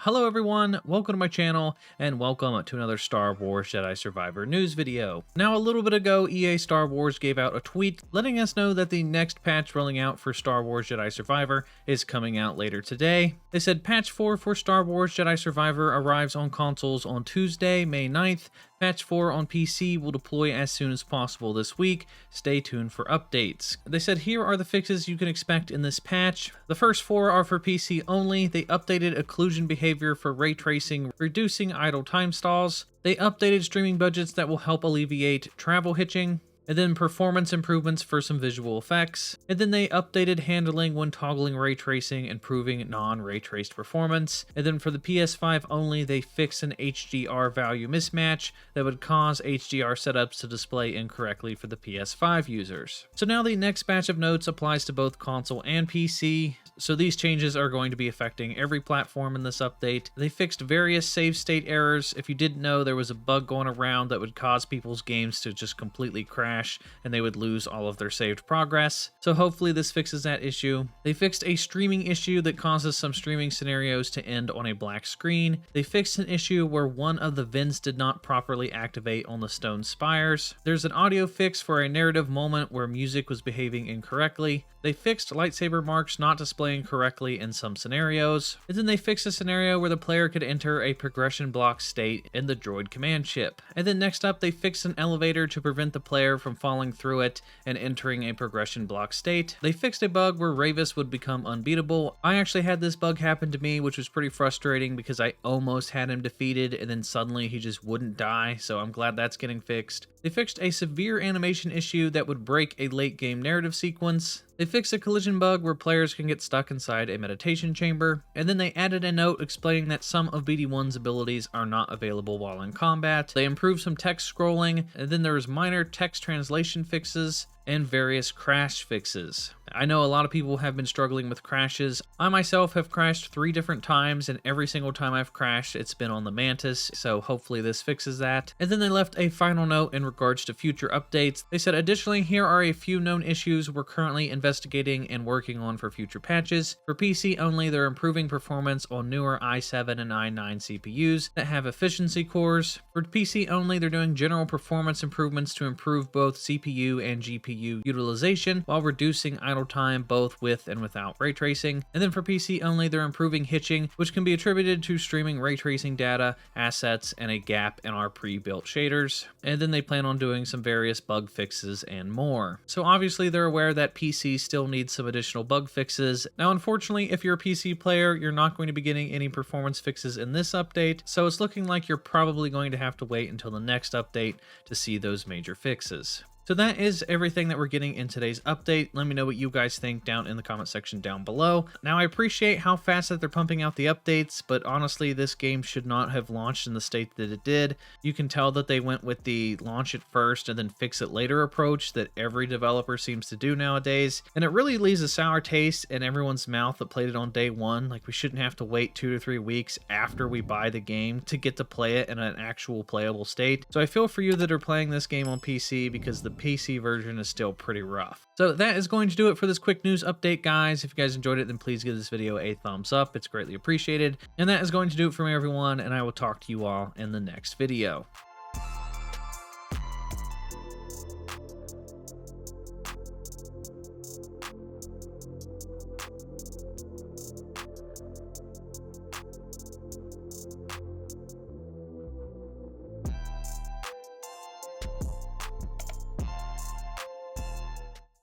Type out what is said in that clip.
Hello everyone, welcome to my channel, and welcome to another Star Wars Jedi Survivor news video. Now a little bit ago, EA Star Wars gave out a tweet letting us know that the next patch rolling out for Star Wars Jedi Survivor is coming out later today. They said patch 4 for Star Wars Jedi Survivor arrives on consoles on Tuesday, May 9th. Patch 4 on PC will deploy as soon as possible this week. Stay tuned for updates. They said here are the fixes you can expect in this patch. The first 4 are for PC only. They updated occlusion behavior for ray tracing, reducing idle time stalls. They updated streaming budgets that will help alleviate travel hitching. And then performance improvements for some visual effects. And then they updated handling when toggling ray tracing, improving non-ray traced performance. And then for the PS5 only, they fixed an HDR value mismatch that would cause HDR setups to display incorrectly for the PS5 users. So now the next batch of notes applies to both console and PC. So these changes are going to be affecting every platform in this update. They fixed various save state errors. If you didn't know, there was a bug going around that would cause people's games to just completely crash and they would lose all of their saved progress. So hopefully this fixes that issue. They fixed a streaming issue that causes some streaming scenarios to end on a black screen. They fixed an issue where one of the vents did not properly activate on the stone spires. There's an audio fix for a narrative moment where music was behaving incorrectly. They fixed lightsaber marks not displaying correctly in some scenarios. And then they fixed a scenario where the player could enter a progression block state in the droid command chip. And then next up, they fixed an elevator to prevent the player from falling through it and entering a progression block state. They fixed a bug where Ravis would become unbeatable. I actually had this bug happen to me, which was pretty frustrating because I almost had him defeated and then suddenly he just wouldn't die, so I'm glad that's getting fixed. They fixed a severe animation issue that would break a late game narrative sequence. They fixed a collision bug where players can get stuck inside a meditation chamber, and then they added a note explaining that some of BD1's abilities are not available while in combat. They improved some text scrolling, and then there was minor text translation fixes and various crash fixes. I know a lot of people have been struggling with crashes. I myself have crashed 3 different times, and every single time I've crashed, it's been on the Mantis, so hopefully this fixes that. And then they left a final note in regards to future updates. They said, additionally, here are a few known issues we're currently investigating and working on for future patches. For PC only, they're improving performance on newer i7 and i9 CPUs that have efficiency cores. For PC only, they're doing general performance improvements to improve both CPU and GPU utilization while reducing idle time both with and without ray tracing. And then for PC only, they're improving hitching, which can be attributed to streaming ray tracing data, assets, and a gap in our pre-built shaders. And then they plan on doing some various bug fixes and more. So obviously they're aware that PC still needs some additional bug fixes. Now unfortunately, if you're a PC player, you're not going to be getting any performance fixes in this update, so it's looking like you're probably going to have to wait until the next update to see those major fixes. So that is everything that we're getting in today's update. Let me know what you guys think down in the comment section down below. Now, I appreciate how fast that they're pumping out the updates, but honestly, this game should not have launched in the state that it did. You can tell that they went with the launch it first and then fix it later approach that every developer seems to do nowadays. And it really leaves a sour taste in everyone's mouth that played it on day one. Like, we shouldn't have to wait 2 to 3 weeks after we buy the game to get to play it in an actual playable state. So I feel for you that are playing this game on PC because the PC version is still pretty rough. So that is going to do it for this quick news update, guys. If you guys enjoyed it, then please give this video a thumbs up. It's greatly appreciated. And that is going to do it for me, everyone, and I will talk to you all in the next video.